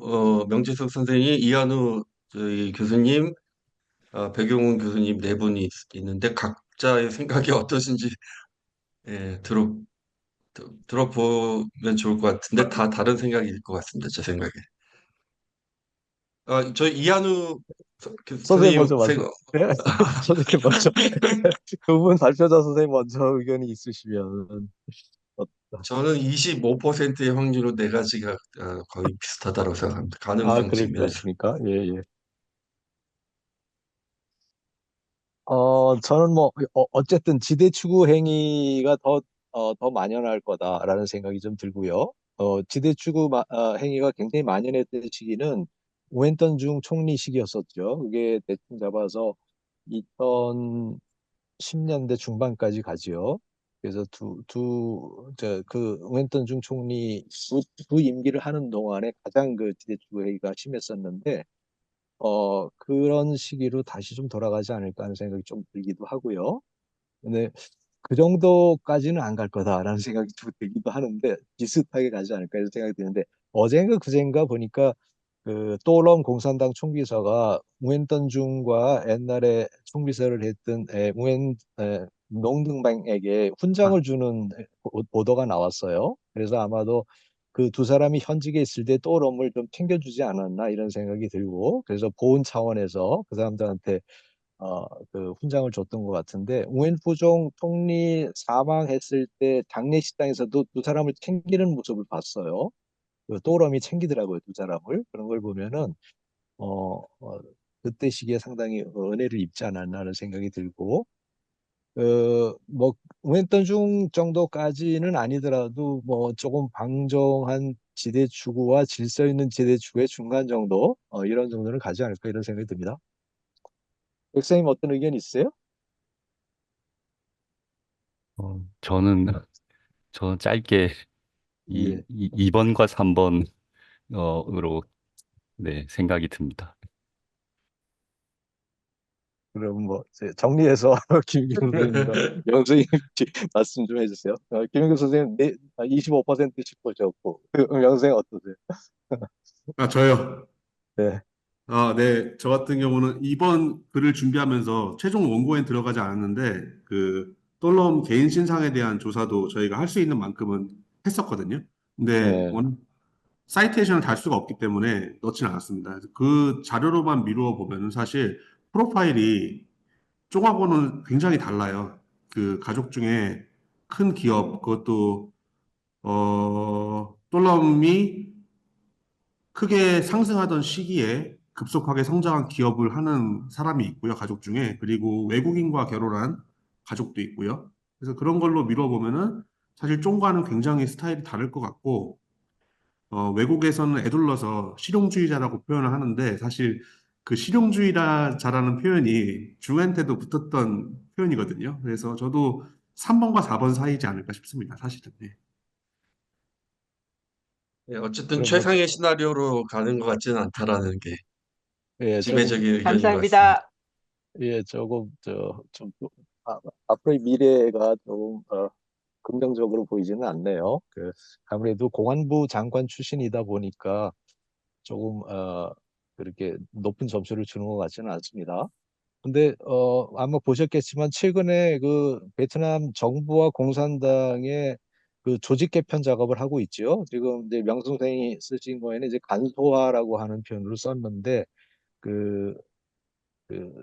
명지석 선생님, 이한우 저희 교수님, 백용훈 교수님 네 분이 있는데 각자의 생각이 어떠신지 예, 들어보면 좋을 것 같은데 다 다른 생각일 것 같습니다. 제 생각에. 저희 이한우 선생님 선생님 먼저 먼저. 네? 선생님 먼저. 그분 발표자 선생님 먼저 의견이 있으시면. 어, 저는 25%의 확률로 네 가지가 거의 비슷하다고 생각합니다. 가능성 측면에서. 그러십니까? 예, 예. 저는 뭐, 어쨌든 지대 추구 행위가 더 만연할 거다라는 생각이 좀 들고요. 지대 추구 행위가 굉장히 만연했던 시기는 우엔턴 중 총리 시기였었죠. 그게 대충 잡아서 2010년대 중반까지 가지요. 그래서 우엔턴 중 총리 두 임기를 하는 동안에 가장 그 지대 추구 행위가 심했었는데, 그런 시기로 다시 좀 돌아가지 않을까 하는 생각이 좀 들기도 하고요. 근데 그 정도까지는 안 갈 거다라는 생각이 좀 들기도 하는데 비슷하게 가지 않을까 이런 생각이 드는데 어젠가 그젠가 보니까 그 또런 공산당 총비서가 우엔턴 중과 옛날에 총비서를 했던 농등방에게 훈장을 주는 보도가 나왔어요. 그래서 아마도 그 두 사람이 현직에 있을 때 또럼을 좀 챙겨주지 않았나 이런 생각이 들고 그래서 보훈 차원에서 그 사람들한테 그 훈장을 줬던 것 같은데 우엔푸종 총리 사망했을 때 장례식장에서도 두 사람을 챙기는 모습을 봤어요. 그 또러미 챙기더라고요, 두 사람을. 그런 걸 보면은 어, 어, 그때 시기에 상당히 은혜를 입지 않았나는 생각이 들고 뭐 윈스턴 중 정도까지는 아니더라도 뭐 조금 방정한 지대 추구와 질서 있는 지대 추구의 중간 정도 이런 정도는 가지 않을까 이런 생각이 듭니다. 백사님 어떤 의견 있으세요? 저는 짧게 예. 2번과 3번 으로 네, 생각이 듭니다. 그럼 뭐 이제 정리해서 김경수 선생님과 영수님 말씀 좀 해주세요. 김경수 선생님 25%씩 보셨고 영수 선생님 어떠세요? 아, 저요. 네. 네. 저 같은 경우는 이번 글을 준비하면서 최종 원고엔 들어가지 않았는데, 그, 솔롬 개인 신상에 대한 조사도 저희가 할 수 있는 만큼은 했었거든요. 근데, 네. 사이테이션을 달 수가 없기 때문에 넣지는 않았습니다. 그래서 그 자료로만 미루어 보면은 사실 프로파일이 쪽하고는 굉장히 달라요. 그 가족 중에 큰 기업, 그것도, 솔롬이 크게 상승하던 시기에 급속하게 성장한 기업을 하는 사람이 있고요, 가족 중에. 그리고 외국인과 결혼한 가족도 있고요. 그래서 그런 걸로 미뤄보면은 사실 쫑과는 굉장히 스타일이 다를 것 같고, 외국에서는 애둘러서 실용주의자라고 표현을 하는데 사실 그 실용주의자라는 표현이 중한테도 붙었던 표현이거든요. 그래서 저도 3번과 4번 사이지 않을까 싶습니다, 사실은. 네. 예, 어쨌든 그럼 뭐 최상의 시나리오로 가는 것 같지는 않다라는 게 예, 조금 지배적인 의견인 것 같습니다. 감사합니다. 예, 조금 좀 앞으로의 미래가 좀 긍정적으로 보이지는 않네요. 아무래도 공안부 장관 출신이다 보니까 조금 그렇게 높은 점수를 주는 것 같지는 않습니다. 근데 아마 보셨겠지만 최근에 그 베트남 정부와 공산당의 그 조직 개편 작업을 하고 있죠. 지금 이제 명성생이 쓰신 거에는 이제 간소화라고 하는 표현으로 썼는데 그, 그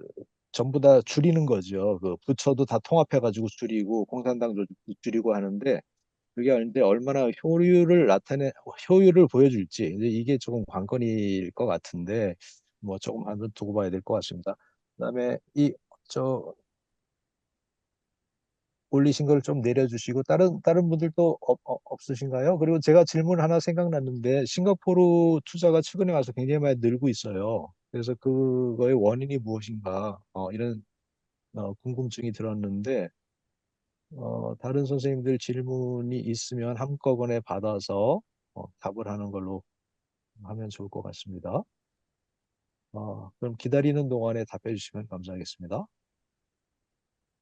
전부 다 줄이는 거죠. 그 부처도 다 통합해가지고 줄이고 공산당 조직도 줄이고 하는데 그게 근데 얼마나 효율을 보여줄지 이제 이게 조금 관건일 것 같은데 뭐 조금 한번 두고 봐야 될 것 같습니다. 그다음에 저 올리신 걸 좀 내려주시고 다른 분들도 없으신가요? 그리고 제가 질문 하나 생각났는데 싱가포르 투자가 최근에 와서 굉장히 많이 늘고 있어요. 그래서 그거의 원인이 무엇인가 이런 궁금증이 들었는데 다른 선생님들 질문이 있으면 한꺼번에 받아서 답을 하는 걸로 하면 좋을 것 같습니다. 그럼 기다리는 동안에 답해 주시면 감사하겠습니다.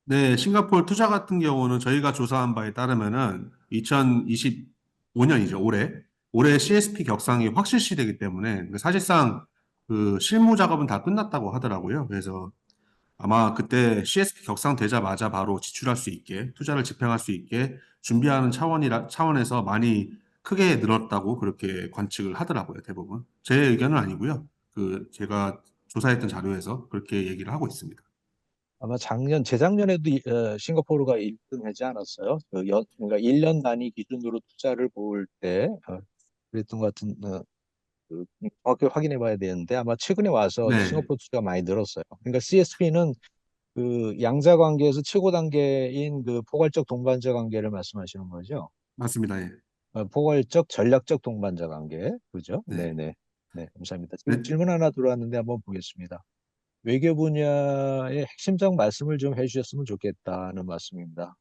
네, 싱가포르 투자 같은 경우는 저희가 조사한 바에 따르면은 2025년이죠, 올해 CSP 격상이 확실시되기 때문에 사실상 그 실무 작업은 다 끝났다고 하더라고요. 그래서 아마 그때 CSP 격상되자마자 바로 지출할 수 있게, 투자를 집행할 수 있게 준비하는 차원에서 많이 크게 늘었다고 그렇게 관측을 하더라고요, 대부분. 제 의견은 아니고요. 제가 조사했던 자료에서 그렇게 얘기를 하고 있습니다. 아마 재작년에도 싱가포르가 1등 하지 않았어요? 그러니까 1년 단위 기준으로 투자를 볼 때 그랬던 것 같은 정확히 확인해 봐야 되는데 아마 최근에 와서 네, 싱가포르 투자가 많이 늘었어요. 그러니까 CSP는 그 양자 관계에서 최고 단계인 그 포괄적 동반자 관계를 말씀하시는 거죠? 맞습니다. 예. 포괄적 전략적 동반자 관계, 그죠? 네. 네네. 네, 감사합니다. 네, 지금 질문 하나 들어왔는데 한번 보겠습니다. 외교 분야의 핵심적 말씀을 좀 해주셨으면 좋겠다는 말씀입니다.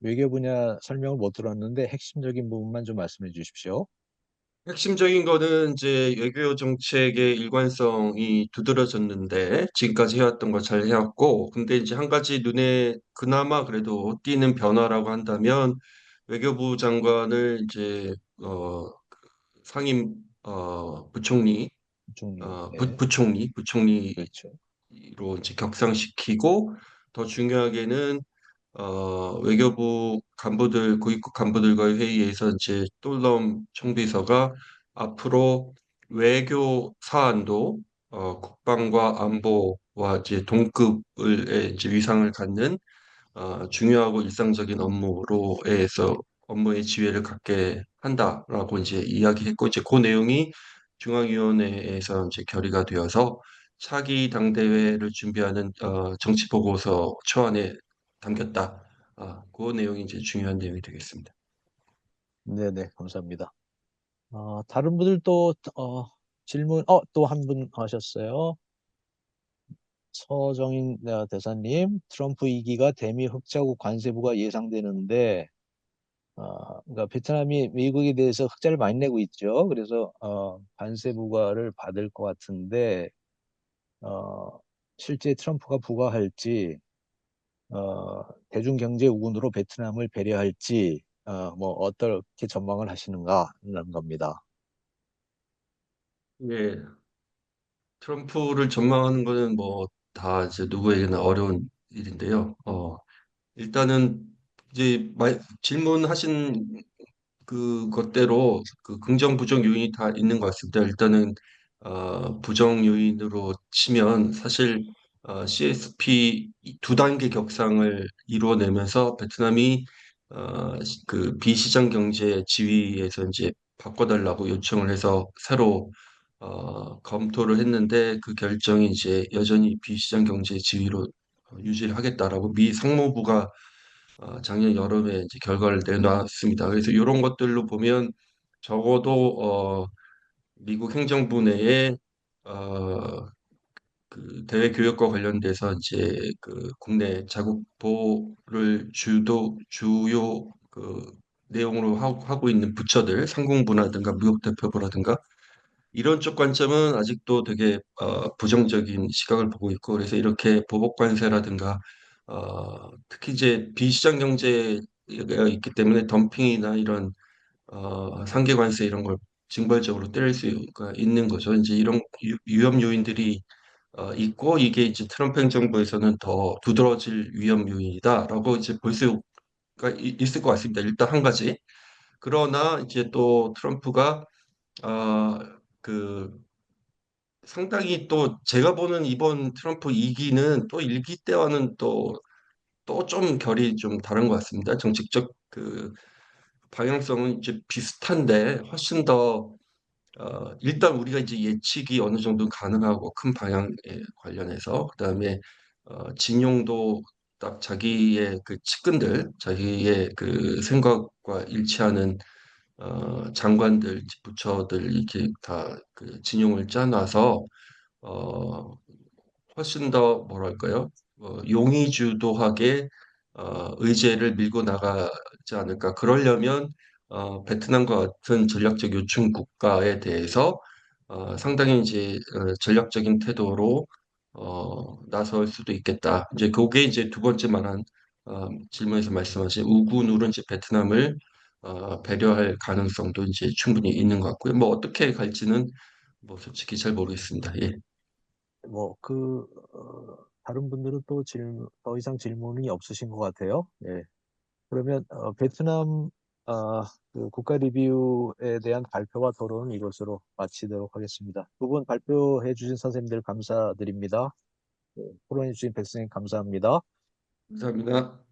외교 분야 설명을 못 들었는데 핵심적인 부분만 좀 말씀해 주십시오. 핵심적인 거는 이제 외교 정책의 일관성이 두드러졌는데 지금까지 해왔던 거 잘 해왔고 근데 이제 한 가지 눈에 그나마 그래도 띄는 변화라고 한다면 외교부 장관을 이제 상임 부총리 총리, 네, 부총리로 그렇죠. 이제 격상시키고 더 중요하게는 외교부 간부들, 고위급 간부들과의 회의에서 이제 똘럼 총비서가 앞으로 외교 사안도 국방과 안보 와 이제 동급의 이제 위상을 갖는 중요하고 일상적인 업무로에서 업무의 지위를 갖게 한다라고 이제 이야기했고 이제 그 내용이 중앙위원회에서 이제 결의가 되어서 차기 당대회를 준비하는 정치 보고서 초안에 담겼다. 그 내용이 이제 중요한 내용이 되겠습니다. 네네, 감사합니다. 다른 분들 또 질문, 또 한 분 하셨어요. 서정인 대사님, 트럼프 2기가 대미 흑자국 관세부가 예상되는데, 그러니까 베트남이 미국에 대해서 흑자를 많이 내고 있죠. 그래서 관세 부과를 받을 것 같은데, 어, 실제 트럼프가 부과할지, 대중 경제 우군으로 베트남을 배려할지, 뭐 어떻게 전망을 하시는가 하는 겁니다. 예, 트럼프를 전망하는 거는 뭐 다 이제 누구에게나 어려운 일인데요. 일단은 이제 질문하신 그것대로 그 긍정 부정 요인이 다 있는 것 같습니다. 일단은 부정 요인으로 치면 사실 CSP 두 단계 격상을 이루어내면서 베트남이 그 비시장 경제 지위에서 이제 바꿔달라고 요청을 해서 새로 검토를 했는데 그 결정이 이제 여전히 비시장 경제 지위로 유지를 하겠다라고 미 상무부가 작년 여름에 이제 결과를 내놨습니다. 그래서 이런 것들로 보면 적어도 미국 행정부 내에 어, 그 대외 교역과 관련돼서 이제 그 국내 자국 보호를 주요 그 내용으로 하고 있는 부처들, 상공부라든가 무역대표부라든가 이런 쪽 관점은 아직도 되게 부정적인 시각을 보고 있고 그래서 이렇게 보복 관세라든가 특히 이제 비시장 경제가 있기 때문에 덤핑이나 이런 상계 관세 이런 걸 징벌적으로 때릴 수가 있는 거죠. 이제 이런 위험 요인들이 있고 이게 이제 트럼프 행정부에서는 더 두드러질 위험 요인이다라고 이제 볼 수가 있을 것 같습니다. 일단 한 가지. 그러나 이제 또 트럼프가 아, 그 상당히 또 제가 보는 이번 트럼프 2기는 또 1기 때와는 또 좀 결이 좀 다른 것 같습니다. 정책적 그 방향성은 이제 비슷한데 훨씬 더 일단 우리가 이제 예측이 어느 정도 가능하고 큰 방향에 관련해서 그다음에 진용도 딱 자기의 그 측근들, 자기의 그 생각과 일치하는 장관들, 부처들 이렇게 다 그 진용을 짜놔서 어, 훨씬 더 뭐랄까요? 용의주도하게 의제를 밀고 나가지 않을까. 그러려면 베트남과 같은 전략적 요충 국가에 대해서 상당히 이제 전략적인 태도로 나설 수도 있겠다. 이제 그게 이제 두 번째 말한 질문에서 말씀하신 우군으로 이제 베트남을 배려할 가능성도 이제 충분히 있는 것 같고요. 뭐 어떻게 갈지는 뭐 솔직히 잘 모르겠습니다. 예. 뭐 다른 분들은 또 더 이상 질문이 없으신 것 같아요. 예. 그러면 베트남 그 국가 리뷰에 대한 발표와 토론은 이것으로 마치도록 하겠습니다. 두 분 발표해 주신 선생님들 감사드립니다. 토론해 주신 백선생님 감사합니다. 감사합니다.